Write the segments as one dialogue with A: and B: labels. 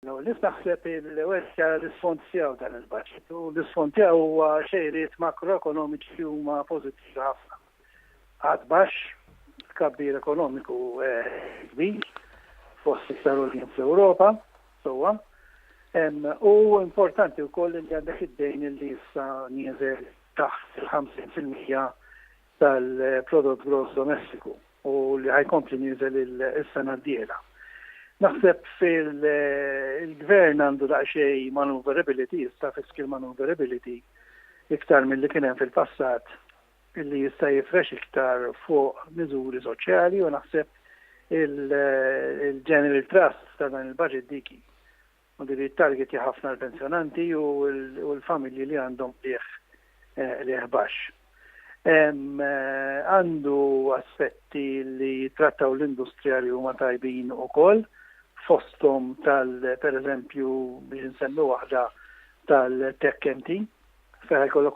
A: Naħseb il-wesja l-isfond tiegħu dan il-budget u l-isfond tiegħu huwa xejriet makroekonomiċi li huma pożittivi ħafna. Għad baxx, tkabbir ekonomiku kbir fost iktar għolin fl-Ewropa, sewwa. U importanti wkoll li għandek id-dejn li issa nieżel taħt il-50% tal-prodott gross domestiku u li ħajkompli nieżel is-sena d-dieħla. Naħseb fil-gvern għandu daqsxejn maneuverability, issa fiscal maneuverability, iktar mill-li kien hemm fil-passat, illi jista' jifrex iktar fuq miżuri soċjali u naħseb il-General Trust ta' dan il-budget diki. U li targeti ħafna l-pensjonanti u l-familji li għandhom liħ baxx. Għandu aspetti li trattaw l-industrija li huma tajbin ukoll, fostom per eżempju biex nsemmu waħda tal-Tech MT, fejn jkollu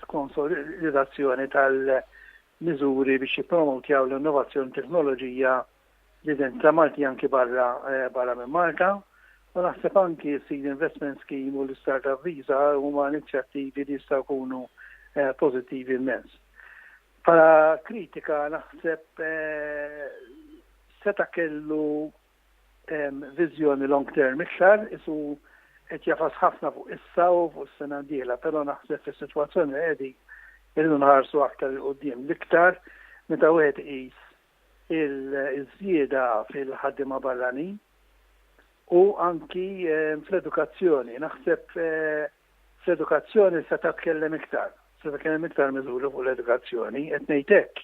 A: konsolidazzjoni tal-miżuri biex jippromotjaw l-innovazzjoni teknoloġija li dentro Malti anki barra minn Malta, u naħseb anki Seed Investment Scheme u l-Startup Visa huma inizjattivi li jistgħu jkunu pożittivi immens. Para kritika naħseb seta' kellu viżjoni long term iktar isu qed jafas ħafna fuq issa u fuq is-sena d-dieħla, però naħseb fis-sitwazzjoni qegħdi irridu nħarsu aktar il qudiem l-iktar meta wieħed iqis il-żieda fil-ħaddiema barranin u anki fl-edukazzjoni. Naħseb fl-edukazzjoni se tkellem iktar. Se tkellem iktar miżuri fuq l-edukazzjoni qed ngħid hekk.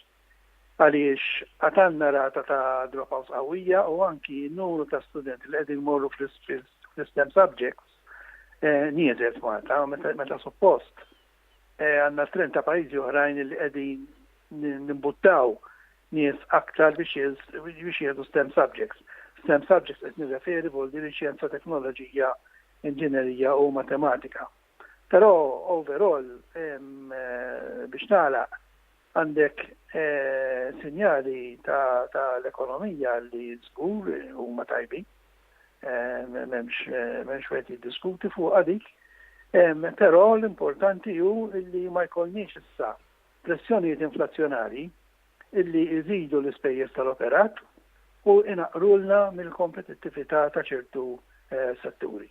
A: Għaliex għatanna rata ta' dropouts qawwija u anki n-numru ta' studenti li qegħdin jmorru fl-STEM subjects nieżel f'Malta, meta suppost għandna 30 pajjiżi oħrajn li qegħdin nimbuttaw nies aktar biex jieħdu STEM subjects. STEM subjects qed nirreferi vuol dire xjenza, teknoloġija, inġinerija u matematika. Però overall biex nagħlaq għandek sinjali ta' l-ekonomija li żgur huma tajbin, m'hemmx wieħed jiddiskuti fuq dik, però l-importanti hu li ma jkollniex issa pressjonijiet inflazzjonari illi jżidu l-ispejjeż tal-operat u inaqrulna mill-kompetittività ta' ċertu setturi.